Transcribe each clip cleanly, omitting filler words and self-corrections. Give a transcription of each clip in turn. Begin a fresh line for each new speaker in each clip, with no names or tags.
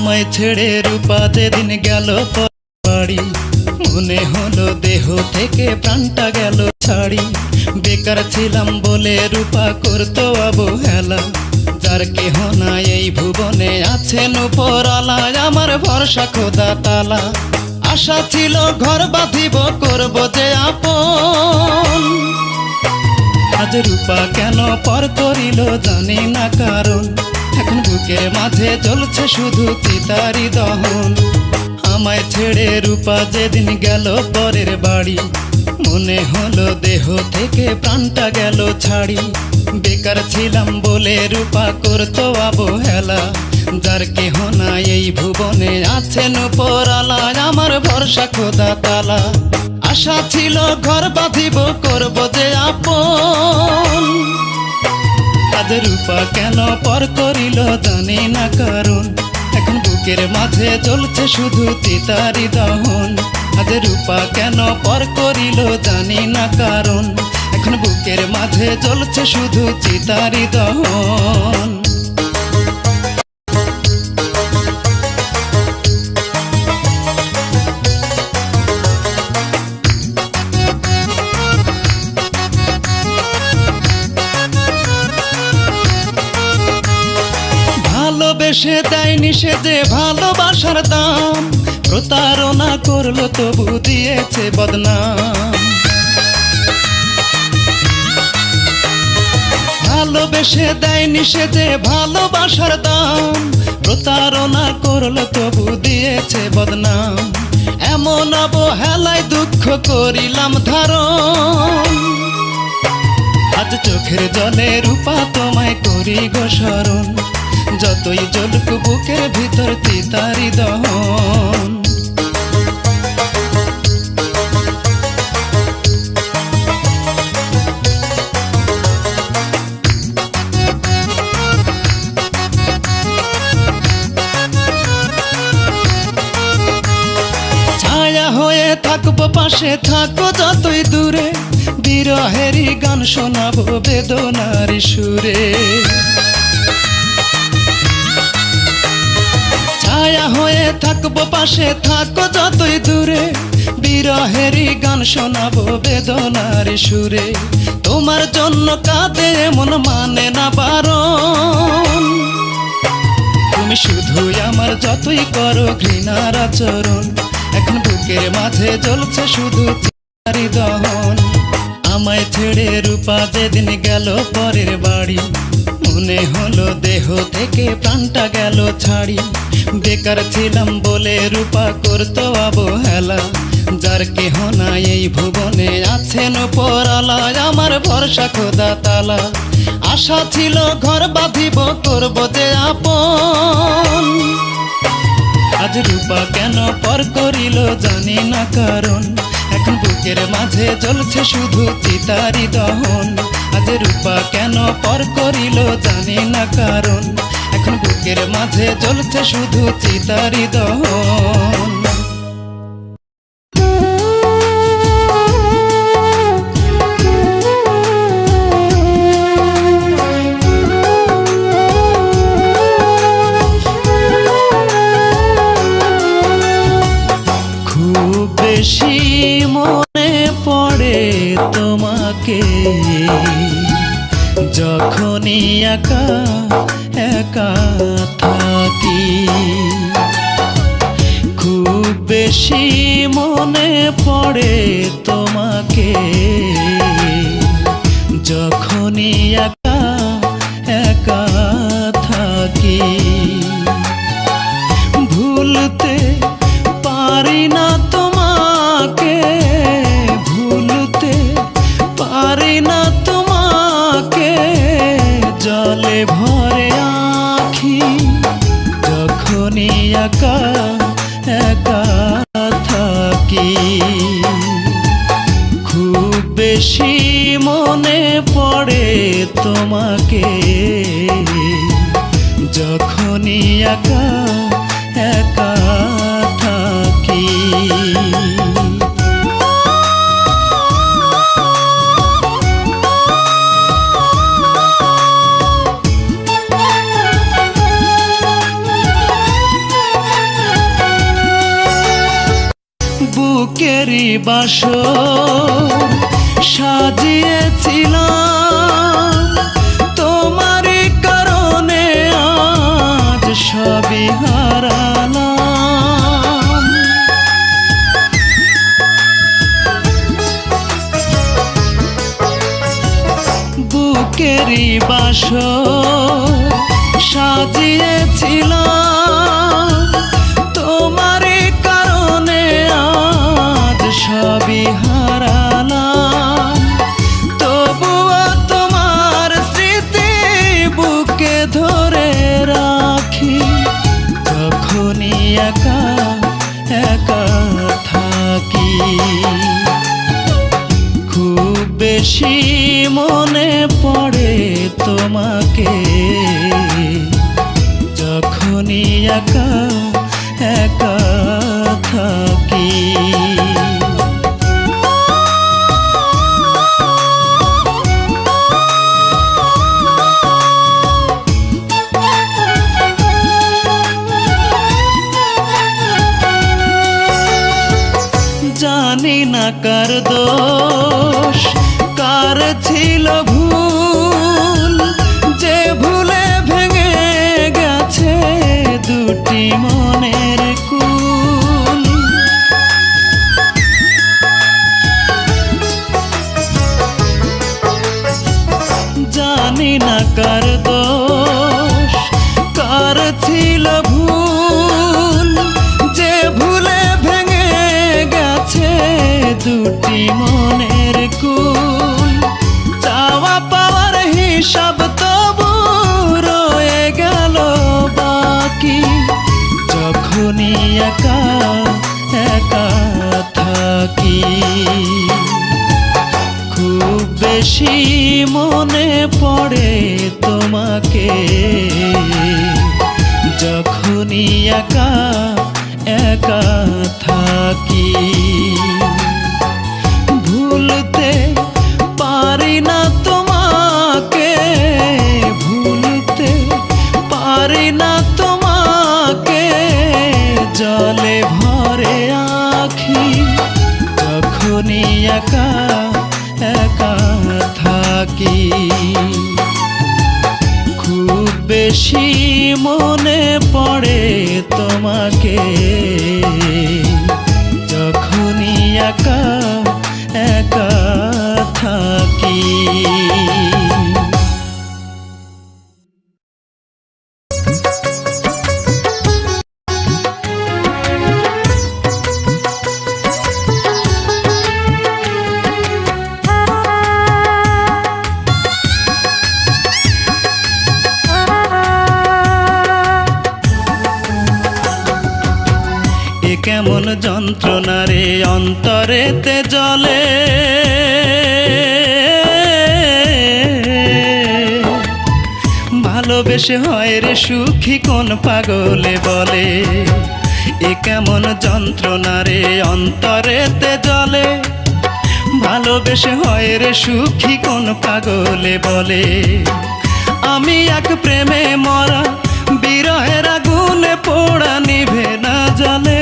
আমায় ছেড়ে রূপা যেদিন গেল বাড়ি, মনে হলো দেহ থেকে প্রাণটা গেল ছাড়ি। বেকার ছিলাম বলে রূপা করতো অবহেলা, যার কেহ নাই এই ভুবনে আছেন উপরওয়ালা, আমার ভরসা খোদা তালা। আশা ছিল ঘর বাঁধিব করব যে আপন, আজ রূপা কেন পর করিল জানি না কারণ। এখন বুকের মাঝে জ্বলছে শুধু চিতারি দহন। আমায় ছেড়ে রূপা যেদিন গেল পরের বাড়ি, মনে হলো দেহ থেকে প্রাণটা গেল ছাড়ি। বেকার ছিলাম বলে রূপা করতো অবহেলা, যার কেহ নাই এই ভুবনে আছেন উপরওয়ালা, আমার ভরসা খোদা তালা। আশা ছিল ঘর বাঁধিব করব যে আপন, আজ রূপা কেন পর করিল জানি না কারণ। এখন বুকের মাঝে জ্বলছে শুধু চিতারি দহন, আজ রূপা কেন পর করিল জানি না কারণ। এখন বুকের মাঝে জ্বলছে শুধু চিতারি দহন। ভালোবেসে দেয়নি সে যে ভালোবাসার দাম, প্রতারণা করলো তবু দিয়েছে বদনাম। ভালোবেসে দেয়নি সে যে ভালোবাসার দাম, প্রতারণা করলো তবু দিয়েছে বদনাম। এমন অবহেলায় দুঃখ করিলাম ধারণ, আজ চোখের জলে রূপা তোমায় করি গো স্মরণ। যতই জ্বলুক বুকের ভিতর চিতারি দহন। ছায়া হয়ে থাকবো পাশে, থাকো যতই দূরে, বিরহেরই গান শোনাবো বেদনার সুরে। ছায়া হয়ে থাকবো পাশে, থাকো যতই দূরে, বিরহেরই গান শোনাবো বেদনার সুরে। তোমার জন্য কাঁদে মন মানে না বারণ, তুমি শুধুই আমার যতই করো ঘৃণার আচরণ। এখন বুকের মাঝে জ্বলছে শুধু চিতারি দহন। আমায় ছেড়ে রূপা যেদিন গেল পরের বাড়ি, মনে হলো দেহ থেকে প্রাণটা গেল ছাড়ি। বেকার ছিলাম বলে রূপা করতো অবহেলা, যার কেহ নাই এই ভুবনে আছেন উপরওয়ালা, আমার ভরসা খোদা তালা। আশা ছিল ঘর বাঁধিব করব যে আপন, আজ রূপা কেন পর করিল জানি না কারণ। এখন বুকের মাঝে জ্বলছে শুধু চিতারি দহন, আজ রূপা কেন পর করিল জানি না কারণ। এখন বুকের মাঝে জ্বলছে শুধু চিতারি দহন। বেশি মনে পড়ে তোমাকে যখনই একা একা থাকি, খুব বেশি মনে পড়ে তোমাকে যখনই একা একা থাকি। ভুলতে পারি না তোমাকে, ভুলতে পারি না তোমাকে, জলে ভরে আঁখি যখনই একা একা থাকি। খুব বেশি মনে পড়ে তোমাকে যখনই একা একা থাকি। বুকেরই বাসর সাজিয়েছিলাম, তোমারই কারণে আজ সবই হারালাম। বুকেরই বাসর সাজিয়েছিলাম, তোমারই কারণে আজ সবই হারালাম। তবুও তোমার স্মৃতি বুকে ধরে রাখি, যখনই একা একা থাকি। খুব বেশি মনে পড়ে তোমাকে, যখনই একা একা থাকি। জানি না কার দোষ, কার ছিল ভুল, যে ভুলে ভেঙে গেছে দুটি মনের কুল। জানি না কার দোষ, কার ছিল ভুল, যে ভুলে ভেঙে গেছে দুটি মনের কুল। চাওয়া পাওয়ার হিসাব তবু রয়ে গেল বাকি, যখনই একা একা থাকি। খুব বেশি মনে পড়ে তোমাকে, যখনই একা একা থাকি। ভুলতে পারি না তোমাকে, ভুলতে পারি না তোমাকে, জলে ভরে আখি, যখনই একা একা থাকি। খুব বেশি মনে পড়ে তোমাকে, যখনই একা একা থাকি। কেমন যন্ত্রণা রে অন্তরেতে জ্বলে, ভালোবেসে হয় রে সুখী কোন পাগলে বলে। এ কেমন যন্ত্রণা রে অন্তরেতে জ্বলে, ভালোবেসে হয় রে সুখী কোন পাগলে বলে। আমি এক প্রেমে মরা, বিরহের আগুনে পোড়া, নিভে না জ্বলে।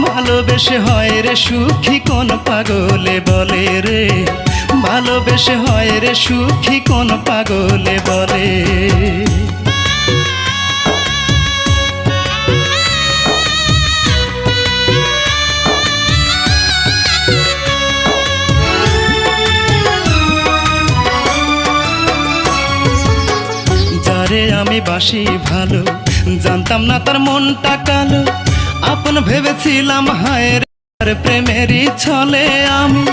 ভালোবেসে হয় রে সুখী কোন পাগলে বলে রে, ভালোবেসে হয় রে সুখী কোন পাগলে বলে। যারে আমি বাসি ভালো, জানতাম না তার মনটা কালো। আপন ভেবেছিলাম হায় রে তার প্রেমেরই ছলে, আমি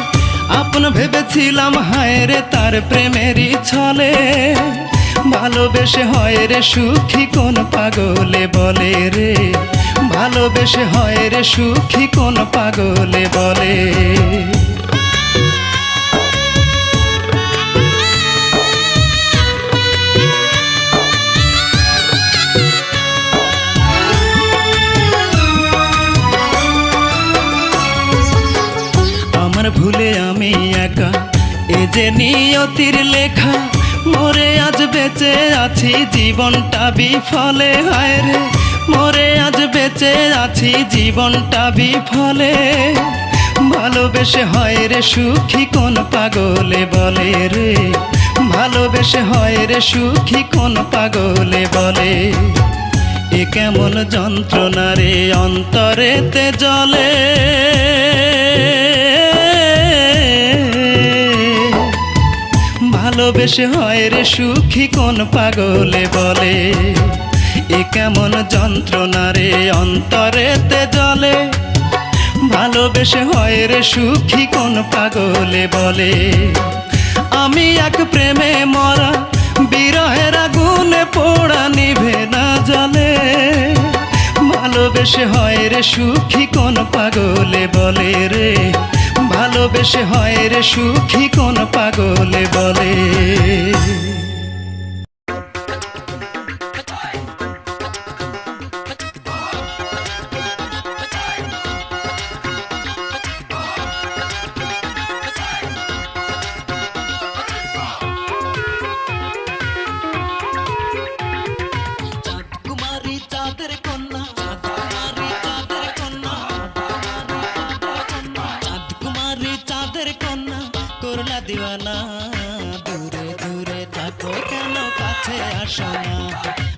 আপন ভেবেছিলাম হায় রে তার প্রেমেরই ছলে। ভালোবেসে হয় রে সুখী কোন পাগলে বলে রে, ভালোবেসে হয় রে সুখী কোন পাগলে বলে। ভুলে আমি একা, এ যে নিয়তির লেখা। মরে আজ বেঁচে আছি, জীবনটা বিফলে হায় রে। মরে আজ বেঁচে আছি জীবনটা বিফলে, ভালোবেসে হয় রে সুখী কোন পাগলে বলে রে, ভালোবেসে হয় রে সুখী কোন পাগলে বলে। এ কেমন যন্ত্রণা রে অন্তরেতে জ্বলে, ভালোবেসে হয় রে সুখী কোন পাগলে বলে। এ কেমন যন্ত্রণা রে অন্তরেতে জ্বলে, ভালোবেসে হয় রে সুখী কোন পাগলে বলে। আমি এক প্রেমে মরা বিরহের আগুনে পোড়া নিভে না জ্বলে, ভালোবেসে হয় রে সুখী কোন পাগলে বলে রে, ভালোবেসে হয় রে সুখী কোন পাগলে বলে। করলা দিওয়ানা, দূরে দূরে থাকো কেন কাছে আসো না,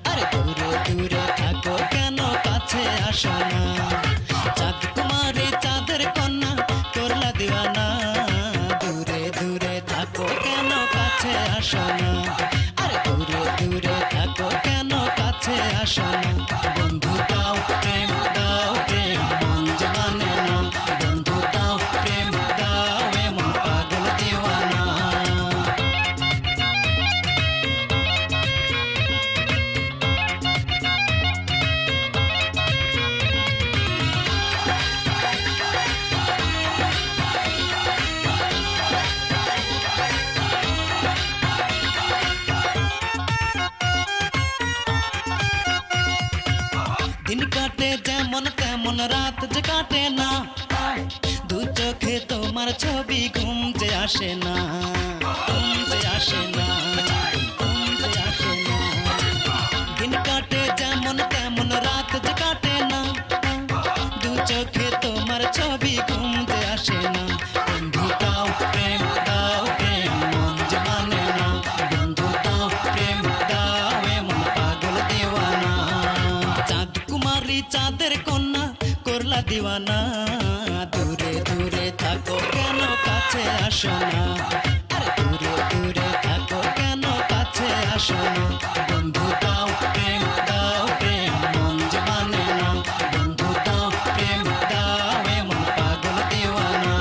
আরে দূরে দূরে থাকো কেন কাছে আসো না। চাঁদ কুমারী চাঁদের কন্যা করলা দিওয়ানা, দূরে দূরে থাকো কেন কাছে আসো না, আরে দূরে দূরে থাকো কেন কাছে আসো না। বন্ধু দাও প্রেম দাও প্রেম মন যে মানে না, বন্ধু দাও প্রেম দাও এমন পাগল দিওয়ানা। দিন কাটে যেমন তেমন রাত যে কাটে না, দু চোখে তোমার ছবি ঘুম যে আসে না, ঘুম যে আসে না, ঘুম যে আসে না। দিন কাটে যেমন তেমন রাত যে কাটে না, দু চোখে তোমার ছবি ঘুম যে আসে না। বন্ধু দাও প্রেম দাও প্রেম মন যে মানে না, বন্ধু দাও প্রেম দাও এমন পাগল দিওয়ানা। চাঁদ কুমারী চাঁদের কন্যা করলা দিওয়ানা, দূরে দূরে থাকো কেন কাছে আসো না, আরে দূরে দূরে থাকো কেন কাছে আসো না। বন্ধু দাও প্রেম দাও প্রেম মন যে মানে না, বন্ধু দাও প্রেম দাও এমন পাগল দিওয়ানা।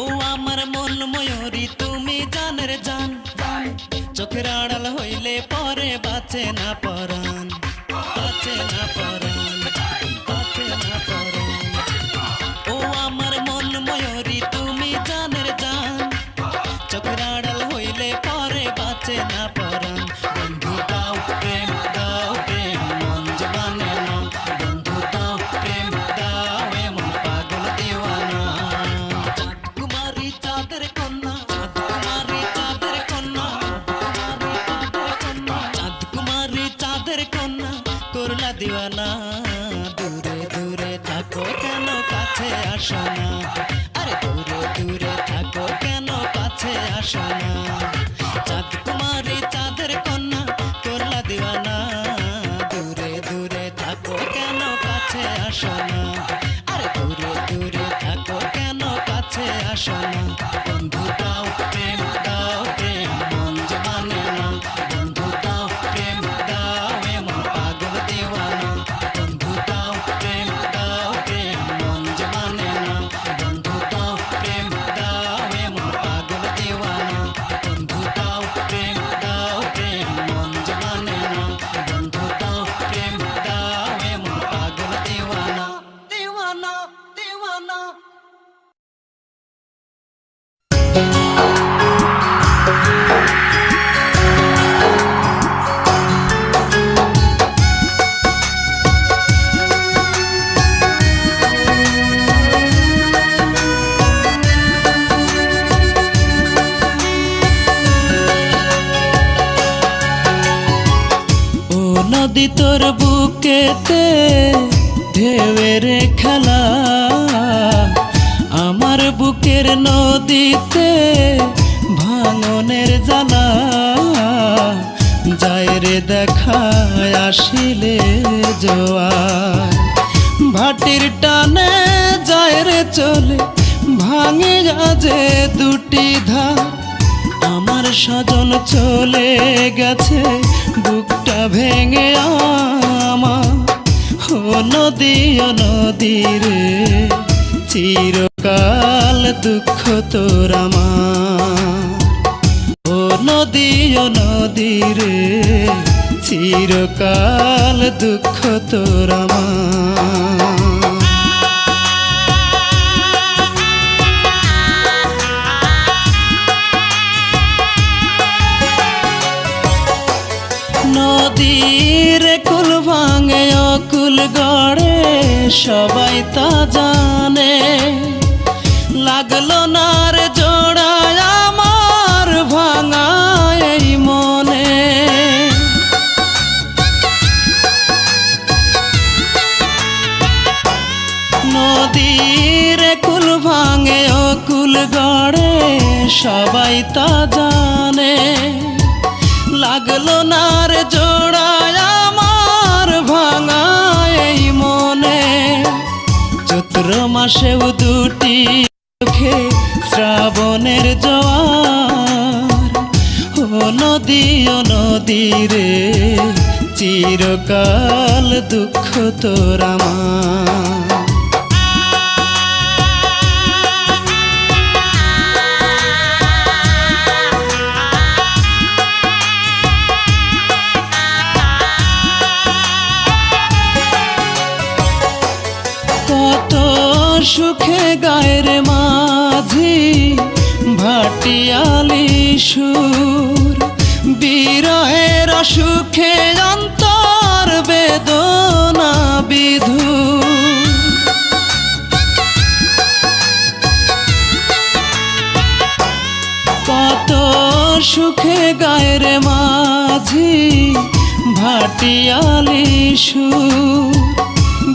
ও আমার মন ময়ূরী তুমি জানের জান, চোখের আড়াল হইলে পরে বাঁচে না পরাণ, বাঁচে না পরাণ, বাঁচে না পরাণ। ও আমার মন ময়ূরী তুমি জানের জান, চোখের আড়াল হইলে পরে বাঁচে না পরাণ। বন্ধু দাও প্রেম দাও প্রেম মন যে মানে না, বন্ধু দাও প্রেম দাও এমন পাগল দিওয়ানা। চাঁদ কুমারী চাঁদের কন্যা, চাঁদ কুমারী চাঁদের কন্যা, চাঁদ কুমারী চাঁদের কন্যা করলা দিওয়ানা, দূরে দূরে থাকো কেন কাছে আসো না, আরে দূরে দূরে থাকো কেন কাছে আসো না। চাঁদ কুমারী চাঁদের কন্যা করলা দিওয়ানা, দূরে দূরে থাকো কেন কাছে আসো না, আরে দূরে দূরে থাকো কেন কাছে আসো না। বন্ধু দাও প্রেম দাও প্রেম মন যে মানে না, বন্ধু দাও প্রেম দাও এমন পাগল দিওয়ানা। বন্ধু দাও প্রেম দাও প্রেম মন যে মানে না, বন্ধু দাও প্রেম দাও এমন পাগল দিওয়ানা। বন্ধু দাও প্রেম নদী তোর বুকেতে ঢেউয়ের খেলা, আমার বুকের নদীতে ভাঙনের জ্বালা। যায় রে দেখায় আসিলে জোয়ার, ভাটির টানে যায় রে চলে ভাঙে যে দুটি ধার। আমার স্বজন চলে গেছে বুকটা ভেঙে আমার। ও নদী রে চিরকাল দুঃখ তোর আমার। ও নদী রে চিরকাল দুঃখ তোর আমার। নদীর কুল ভাঙে অকুল গড়ে সবাই তা জানে। লাগলো না রে জোড়ায় আমার ভাঙা এই মনে। নদীর কুল ভাঙে অকুল গড়ে সবাই তা জানে। লাগলো না রে জোড়ায় আমার ভাঙা এই মনে। চৈত্র মাসেও দুটি চোখে শ্রাবণের জোয়ার। ও নদী রে চিরকাল দুঃখ তোর আমার। কত সুখে গায়ের মাঝি ভাটিয়ালি সুর, বিরহের সুখে অন্তর বেদনা বিধুর। কত সুখে গায়ের মাঝি ভাটিয়ালি সুর,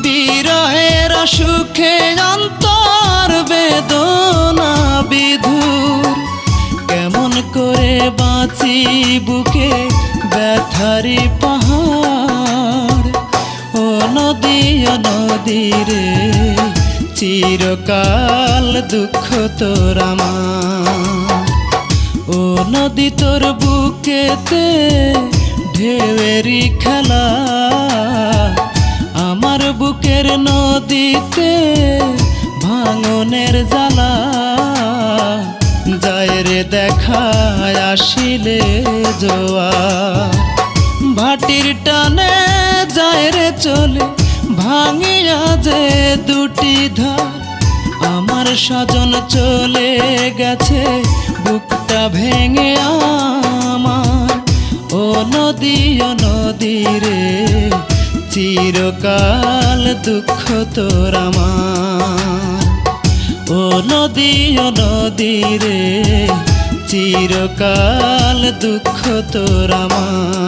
বিরহের সুখে অন্তর বেদনা বিধুর। কেমন করে বাঁচি বুকে ব্যথারি পাহাড়। ও নদী রে চিরকাল দুঃখ তোর আমার। ও নদী তোর বুকেতে ঢেউয়েরই খেলা, আমার বুকের নদীতে ভাঙনের জ্বালা। যায় রে দেখায় আসিলে জোয়ার, ভাটির টানে যায় রে চলে ভাঙিয়া যে দুটি ধার। আমার স্বজন চলে গেছে বুকটা ভেঙে আমার। ও নদী রে চিরকাল দুঃখ তোর আমার। ও নদী রে চিরকাল দুঃখ তোর আমার।